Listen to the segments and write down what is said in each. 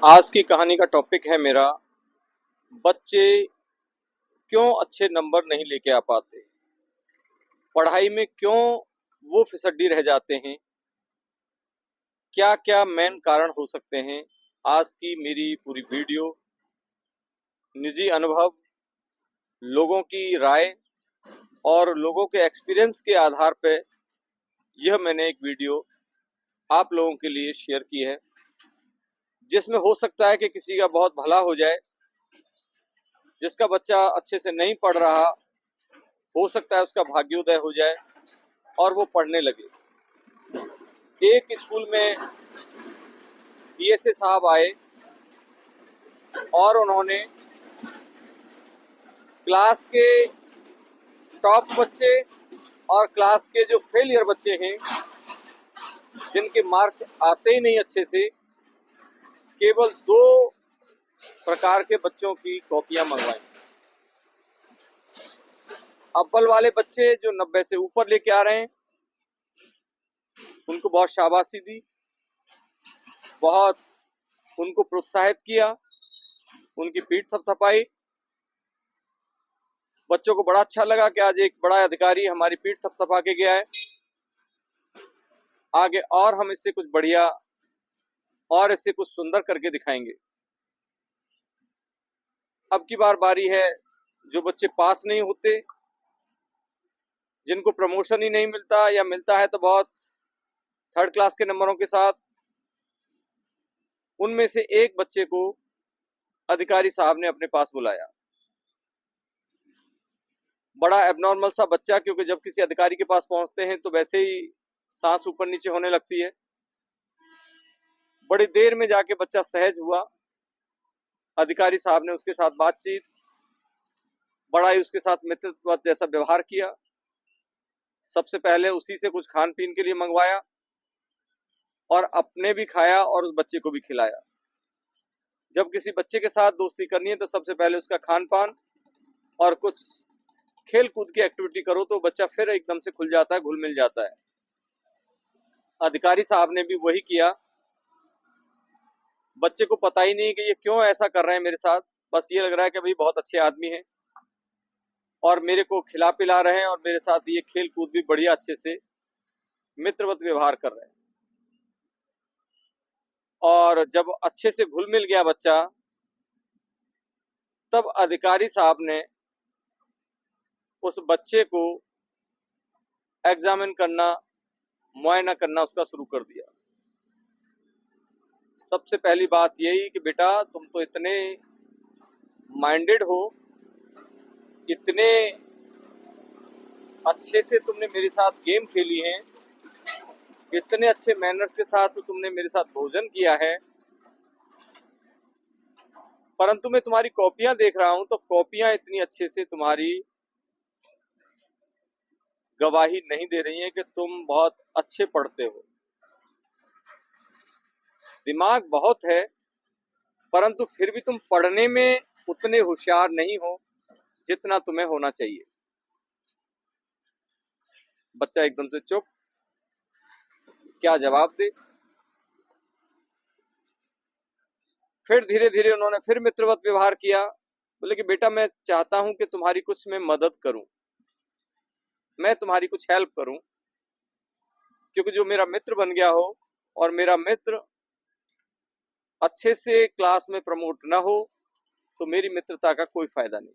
आज की कहानी का टॉपिक है मेरा, बच्चे क्यों अच्छे नंबर नहीं लेके आ पाते, पढ़ाई में क्यों वो फिसड्डी रह जाते हैं, क्या क्या मेन कारण हो सकते हैं। आज की मेरी पूरी वीडियो निजी अनुभव, लोगों की राय और लोगों के एक्सपीरियंस के आधार पर यह मैंने एक वीडियो आप लोगों के लिए शेयर की है, जिसमें हो सकता है कि किसी का बहुत भला हो जाए। जिसका बच्चा अच्छे से नहीं पढ़ रहा, हो सकता है उसका भाग्योदय हो जाए और वो पढ़ने लगे। एक स्कूल में पीएसए साहब आए और उन्होंने क्लास के टॉप बच्चे और क्लास के जो फेलियर बच्चे हैं, जिनके मार्क्स आते ही नहीं अच्छे से, केवल 2 प्रकार के बच्चों की कॉपियां मंगवाई। अव्वल वाले बच्चे जो 90 से ऊपर लेके आ रहे हैं, उनको बहुत शाबाशी दी, बहुत उनको प्रोत्साहित किया, उनकी पीठ थपथपाई। बच्चों को बड़ा अच्छा लगा कि आज एक बड़ा अधिकारी हमारी पीठ थपथपा के गया है, आगे और हम इससे कुछ बढ़िया और इससे कुछ सुंदर करके दिखाएंगे। अब की बार बारी है जो बच्चे पास नहीं होते, जिनको प्रमोशन ही नहीं मिलता या मिलता है तो बहुत 3rd क्लास के नंबरों के साथ। उनमें से एक बच्चे को अधिकारी साहब ने अपने पास बुलाया। बड़ा एबनॉर्मल सा बच्चा, क्योंकि जब किसी अधिकारी के पास पहुंचते हैं तो वैसे ही सांस ऊपर नीचे होने लगती है। बड़ी देर में जाके बच्चा सहज हुआ। अधिकारी साहब ने उसके साथ बातचीत, बड़ा ही उसके साथ मित्रवत जैसा व्यवहार किया। सबसे पहले उसी से कुछ खान पीन के लिए मंगवाया और अपने भी खाया और उस बच्चे को भी खिलाया। जब किसी बच्चे के साथ दोस्ती करनी है तो सबसे पहले उसका खान पान और कुछ खेल कूद की एक्टिविटी करो तो बच्चा फिर एकदम से खुल जाता है, घुल मिल जाता है। अधिकारी साहब ने भी वही किया। बच्चे को पता ही नहीं कि ये क्यों ऐसा कर रहे हैं मेरे साथ, बस ये लग रहा है कि भाई बहुत अच्छे आदमी हैं और मेरे को खिला पिला रहे हैं और मेरे साथ ये खेल कूद भी बढ़िया अच्छे से मित्रवत व्यवहार कर रहे हैं। और जब अच्छे से घुल मिल गया बच्चा, तब अधिकारी साहब ने उस बच्चे को एग्जामिन करना, मुआयना करना उसका शुरू कर दिया। सबसे पहली बात यही कि बेटा तुम तो इतने माइंडेड हो, इतने अच्छे से तुमने मेरे साथ गेम खेली है, इतने अच्छे मैनर्स के साथ तो तुमने मेरे साथ भोजन किया है, परंतु मैं तुम्हारी कॉपियां देख रहा हूं तो कॉपियां इतनी अच्छे से तुम्हारी गवाही नहीं दे रही हैं कि तुम बहुत अच्छे पढ़ते हो। दिमाग बहुत है, परंतु फिर भी तुम पढ़ने में उतने होशियार नहीं हो जितना तुम्हें होना चाहिए। बच्चा एकदम से चुप, क्या जवाब दे। फिर धीरे धीरे उन्होंने फिर मित्रवत व्यवहार किया। बोले कि बेटा मैं चाहता हूं कि तुम्हारी कुछ मैं मदद करूं, मैं तुम्हारी कुछ हेल्प करूं, क्योंकि जो मेरा मित्र बन गया हो और मेरा मित्र अच्छे से क्लास में प्रमोट ना हो तो मेरी मित्रता का कोई फायदा नहीं।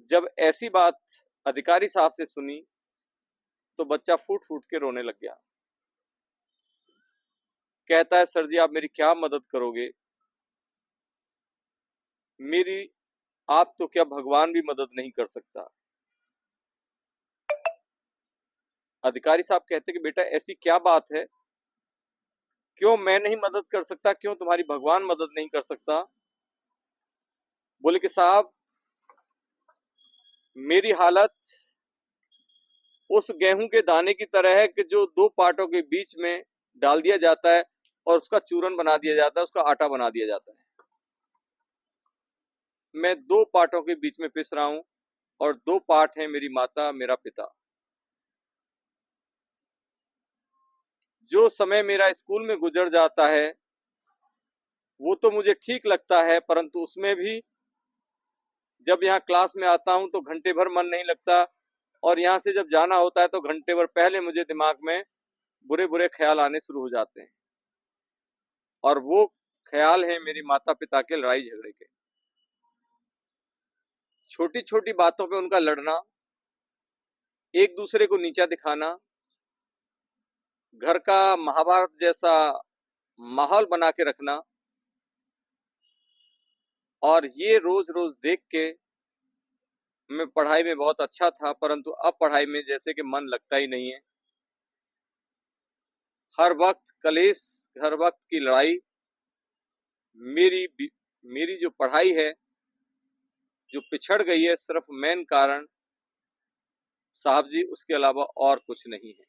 जब ऐसी बात अधिकारी साहब से सुनी तो बच्चा फूट फूट के रोने लग गया। कहता है सर जी आप मेरी क्या मदद करोगे, मेरी आप तो क्या भगवान भी मदद नहीं कर सकता। अधिकारी साहब कहते कि बेटा ऐसी क्या बात है, क्यों मैं नहीं मदद कर सकता, क्यों तुम्हारी भगवान मदद नहीं कर सकता। बोले कि साहब मेरी हालत उस गेहूं के दाने की तरह है कि जो 2 पार्टों के बीच में डाल दिया जाता है और उसका चूरन बना दिया जाता है, उसका आटा बना दिया जाता है। मैं 2 पार्टों के बीच में पिस रहा हूं और 2 पार्ट हैं मेरी माता मेरा पिता। जो समय मेरा स्कूल में गुजर जाता है वो तो मुझे ठीक लगता है, परंतु उसमें भी जब यहाँ क्लास में आता हूँ तो घंटे भर मन नहीं लगता, और यहाँ से जब जाना होता है तो घंटे भर पहले मुझे दिमाग में बुरे बुरे ख्याल आने शुरू हो जाते हैं। और वो ख्याल है मेरी माता पिता के लड़ाई झगड़े के। छोटी छोटी बातों पे उनका लड़ना, एक दूसरे को नीचा दिखाना, घर का महाभारत जैसा माहौल बना के रखना, और ये रोज रोज देख के मैं पढ़ाई में बहुत अच्छा था, परंतु अब पढ़ाई में जैसे कि मन लगता ही नहीं है। हर वक्त कलेश, हर वक्त की लड़ाई। मेरी जो पढ़ाई है जो पिछड़ गई है, सिर्फ मेन कारण साहब जी, उसके अलावा और कुछ नहीं है।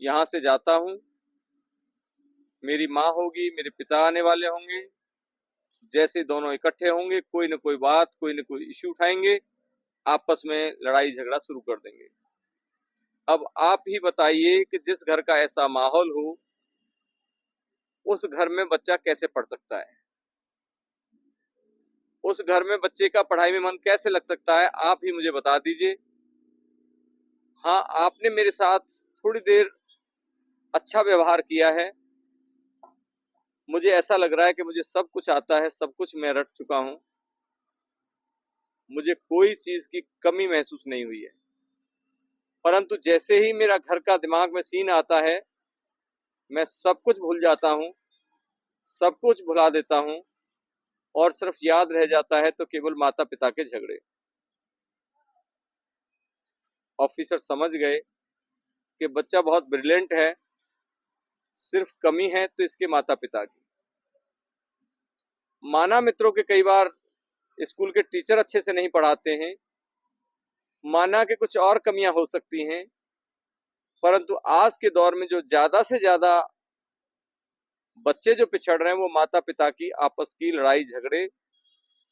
यहाँ से जाता हूँ, मेरी माँ होगी, मेरे पिता आने वाले होंगे, जैसे दोनों इकट्ठे होंगे कोई न कोई बात, कोई न कोई इश्यू उठाएंगे, आपस में लड़ाई झगड़ा शुरू कर देंगे। अब आप ही बताइए कि जिस घर का ऐसा माहौल हो, उस घर में बच्चा कैसे पढ़ सकता है? उस घर में बच्चे का पढ़ाई में मन कैसे लग सकता है? आप ही मुझे बता दीजिए। हाँ, आपने मेरे साथ थोड़ी देर अच्छा व्यवहार किया है, मुझे ऐसा लग रहा है कि मुझे सब कुछ आता है, सब कुछ मैं रट चुका हूँ, मुझे कोई चीज की कमी महसूस नहीं हुई है। परंतु जैसे ही मेरा घर का दिमाग में सीन आता है, मैं सब कुछ भूल जाता हूँ, सब कुछ भुला देता हूँ, और सिर्फ याद रह जाता है तो केवल माता पिता के झगड़े। ऑफिसर समझ गए कि बच्चा बहुत ब्रिलियंट है, सिर्फ कमी है तो इसके माता पिता की। माना मित्रों के कई बार स्कूल के टीचर अच्छे से नहीं पढ़ाते हैं, माना कि कुछ और कमियां हो सकती हैं, परंतु आज के दौर में जो ज्यादा से ज्यादा बच्चे जो पिछड़ रहे हैं, वो माता पिता की आपस की लड़ाई झगड़े,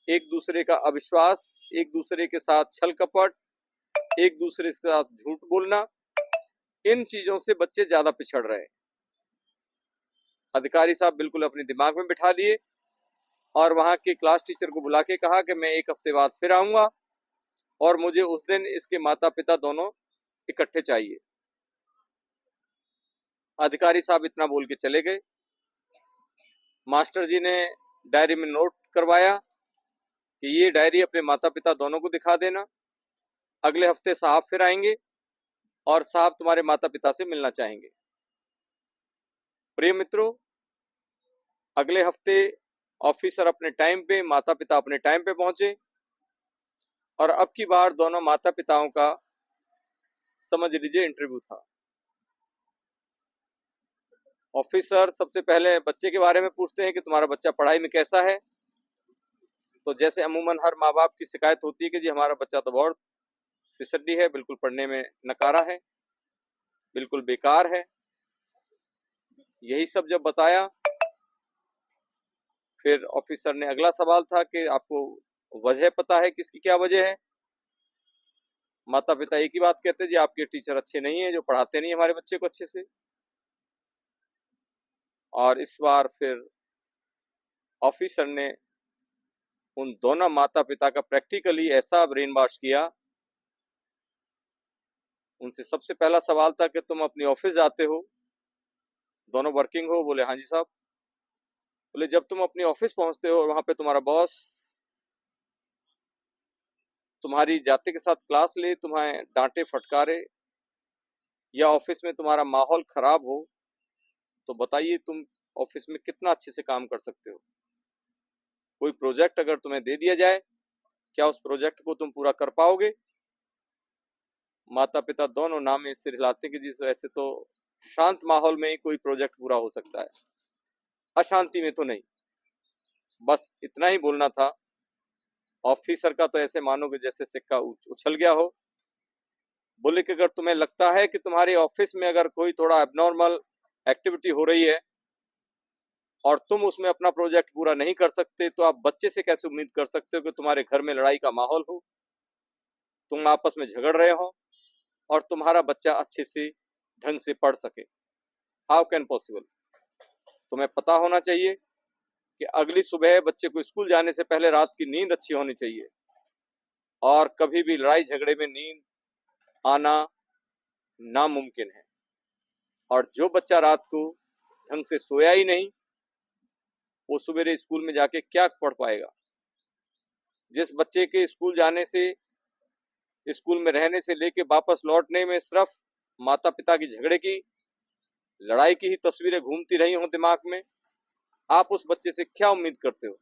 एक दूसरे का अविश्वास, एक दूसरे के साथ छल कपट, एक दूसरे के साथ झूठ बोलना, इन चीजों से बच्चे ज्यादा पिछड़ रहे हैं। अधिकारी साहब बिल्कुल अपने दिमाग में बिठा लिए, और वहां के क्लास टीचर को बुला के कहा कि मैं एक हफ्ते बाद फिर आऊंगा, और मुझे उस दिन इसके माता पिता दोनों इकट्ठे चाहिए। अधिकारी साहब इतना बोल के चले गए। मास्टर जी ने डायरी में नोट करवाया कि ये डायरी अपने माता पिता दोनों को दिखा देना, अगले हफ्ते साहब फिर आएंगे और साहब तुम्हारे माता पिता से मिलना चाहेंगे। प्रिय मित्रों, अगले हफ्ते ऑफिसर अपने टाइम पे, माता पिता अपने टाइम पे पहुंचे, और अब की बार दोनों माता पिताओं का समझ लीजिए इंटरव्यू था। ऑफिसर सबसे पहले बच्चे के बारे में पूछते हैं कि तुम्हारा बच्चा पढ़ाई में कैसा है। तो जैसे अमूमन हर माँ बाप की शिकायत होती है कि जी हमारा बच्चा तो बहुत फिसड्डी है, बिल्कुल पढ़ने में नकारा है, बिल्कुल बेकार है, यही सब जब बताया, फिर ऑफिसर ने अगला सवाल था कि आपको वजह पता है, किसकी क्या वजह है? माता पिता एक ही बात कहते, जी आपके टीचर अच्छे नहीं है, जो पढ़ाते नहीं हमारे बच्चे को अच्छे से। और इस बार फिर ऑफिसर ने उन दोनों माता पिता का प्रैक्टिकली ऐसा ब्रेन वॉश किया। उनसे सबसे पहला सवाल था कि तुम अपनी ऑफिस जाते हो, दोनों वर्किंग हो? बोले हाँ जी साहब। बोले जब तुम अपनी ऑफिस पहुंचते हो और वहां पे तुम्हारा बॉस तुम्हारी जाते के साथ क्लास ले, तुम्हें डांटे फटकारे, या ऑफिस में तुम्हारा माहौल खराब हो, तो बताइए तुम ऑफिस में कितना अच्छे से काम कर सकते हो? कोई प्रोजेक्ट अगर तुम्हें दे दिया जाए, क्या उस प्रोजेक्ट को तुम पूरा कर पाओगे? माता पिता दोनों नाम सिर हिलाते कि जिस ऐसे तो शांत माहौल में ही कोई प्रोजेक्ट पूरा हो सकता है, अशांति में तो नहीं। बस इतना ही बोलना था। ऑफिसर का तो ऐसे मानो कि जैसे सिक्का उछल गया हो। बोले कि अगर तुम्हें लगता है कि तुम्हारे ऑफिस में अगर कोई थोड़ा एबनॉर्मल एक्टिविटी हो रही है और तुम उसमें अपना प्रोजेक्ट पूरा नहीं कर सकते, तो आप बच्चे से कैसे उम्मीद कर सकते हो कि तुम्हारे घर में लड़ाई का माहौल हो, तुम आपस में झगड़ रहे हो और तुम्हारा बच्चा अच्छे से ढंग से पढ़ सके? How can possible? तुम्हें पता होना चाहिए कि अगली सुबह बच्चे को स्कूल जाने से पहले रात की नींद अच्छी होनी चाहिए, और कभी भी लड़ाई झगड़े में नींद आना नामुमकिन है। और जो बच्चा रात को ढंग से सोया ही नहीं, वो सवेरे स्कूल में जाके क्या पढ़ पाएगा। जिस बच्चे के स्कूल जाने से, स्कूल में रहने से लेके वापस लौटने में सिर्फ माता पिता की झगड़े की, लड़ाई की ही तस्वीरें घूमती रही हों दिमाग में, आप उस बच्चे से क्या उम्मीद करते हो।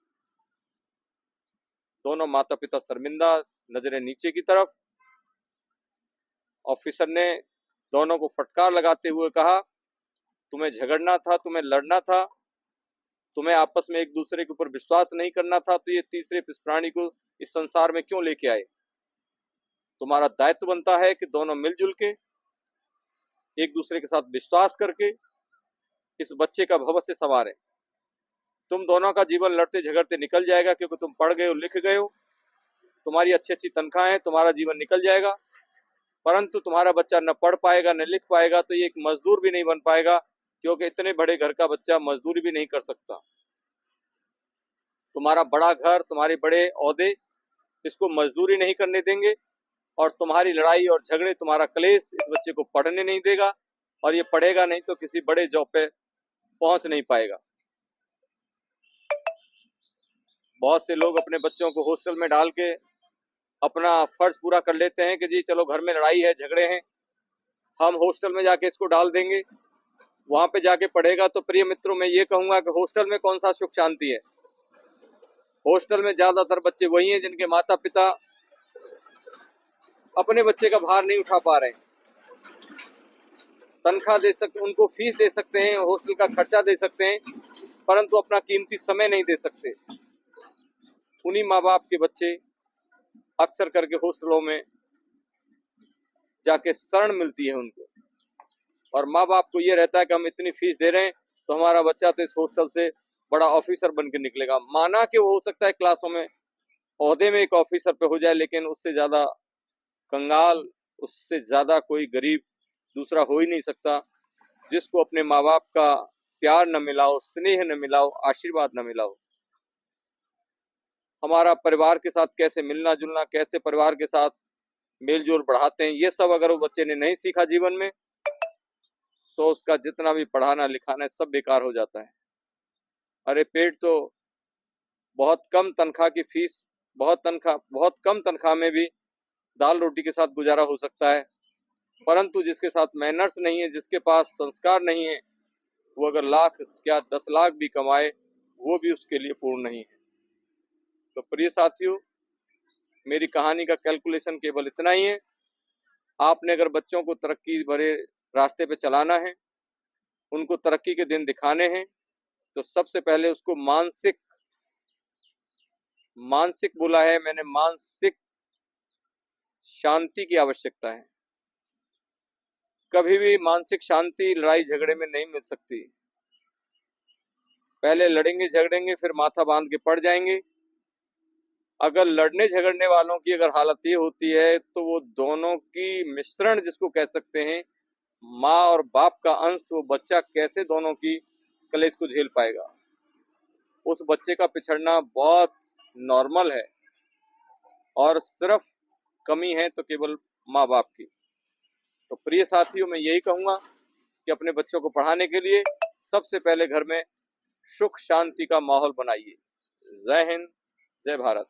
दोनों माता पिता शर्मिंदा, नजरें नीचे की तरफ। ऑफिसर ने दोनों को फटकार लगाते हुए कहा, तुम्हें झगड़ना था, तुम्हें लड़ना था, तुम्हें आपस में एक दूसरे के ऊपर विश्वास नहीं करना था, तो ये तीसरे प्राणी को इस संसार में क्यों लेके आए। तुम्हारा दायित्व बनता है कि दोनों मिलजुल के, एक दूसरे के साथ विश्वास करके इस बच्चे का भविष्य संवारें। तुम दोनों का जीवन लड़ते झगड़ते निकल जाएगा, क्योंकि तुम पढ़ गए हो, लिख गए हो, तुम्हारी अच्छी अच्छी तनख्वाह है, तुम्हारा जीवन निकल जाएगा। परंतु तुम्हारा बच्चा न पढ़ पाएगा न लिख पाएगा, तो ये एक मजदूर भी नहीं बन पाएगा, क्योंकि इतने बड़े घर का बच्चा मजदूरी भी नहीं कर सकता। तुम्हारा बड़ा घर, तुम्हारे बड़े ओहदे इसको मजदूरी नहीं करने देंगे, और तुम्हारी लड़ाई और झगड़े, तुम्हारा क्लेश इस बच्चे को पढ़ने नहीं देगा, और ये पढ़ेगा नहीं तो किसी बड़े जॉब पे पहुंच नहीं पाएगा। बहुत से लोग अपने बच्चों को हॉस्टल में डाल के अपना फर्ज पूरा कर लेते हैं कि जी चलो घर में लड़ाई है, झगड़े हैं, हम हॉस्टल में जाके इसको डाल देंगे, वहां पे जाके पढ़ेगा। तो प्रिय मित्रों, मैं ये कहूंगा कि हॉस्टल में कौन सा सुख शांति है। हॉस्टल में ज्यादातर बच्चे वही हैं जिनके माता पिता अपने बच्चे का भार नहीं उठा पा रहे हैं। तनख्वाह दे सकते, उनको फीस दे सकते हैं, हॉस्टल का खर्चा दे सकते हैं, परंतु अपना कीमती समय नहीं दे सकते। उन्हीं माँ बाप के बच्चे अक्सर करके हॉस्टलों में जाके शरण मिलती है उनको, और माँ बाप को ये रहता है कि हम इतनी फीस दे रहे हैं तो हमारा बच्चा तो इस हॉस्टल से बड़ा ऑफिसर बन के निकलेगा। माना कि वो हो सकता है क्लासों में ओहदे में एक ऑफिसर पे हो जाए, लेकिन उससे ज्यादा कंगाल, उससे ज्यादा कोई गरीब दूसरा हो ही नहीं सकता, जिसको अपने माँ बाप का प्यार न मिला हो, स्नेह न मिला हो, आशीर्वाद न मिला हो। हमारा परिवार के साथ कैसे मिलना जुलना, कैसे परिवार के साथ मेलजोल बढ़ाते हैं, ये सब अगर वो बच्चे ने नहीं सीखा जीवन में, तो उसका जितना भी पढ़ाना लिखाना है सब बेकार हो जाता है। अरे पेट तो बहुत कम तनख्वाह की फीस, बहुत कम तनख्वाह में भी दाल रोटी के साथ गुजारा हो सकता है, परंतु जिसके साथ मैनर्स नहीं है, जिसके पास संस्कार नहीं है, वो अगर लाख क्या 10 लाख भी कमाए, वो भी उसके लिए पूर्ण नहीं है। तो प्रिय साथियों, मेरी कहानी का कैलकुलेशन केवल इतना ही है। आपने अगर बच्चों को तरक्की भरे रास्ते पे चलाना है, उनको तरक्की के दिन दिखाने हैं, तो सबसे पहले उसको मानसिक बोला है मैंने, मानसिक शांति की आवश्यकता है। कभी भी मानसिक शांति लड़ाई झगड़े में नहीं मिल सकती। पहले लड़ेंगे झगड़ेंगे, फिर माथा बांध के पड़ जाएंगे। अगर लड़ने झगड़ने वालों की अगर हालत ये होती है, तो वो दोनों की मिश्रण जिसको कह सकते हैं, माँ और बाप का अंश, वो बच्चा कैसे दोनों की कलेश को झेल पाएगा। उस बच्चे का पिछड़ना बहुत नॉर्मल है, और सिर्फ कमी है तो केवल माँ बाप की। तो प्रिय साथियों, मैं यही कहूंगा कि अपने बच्चों को पढ़ाने के लिए सबसे पहले घर में सुख शांति का माहौल बनाइए। जय हिंद, जय भारत।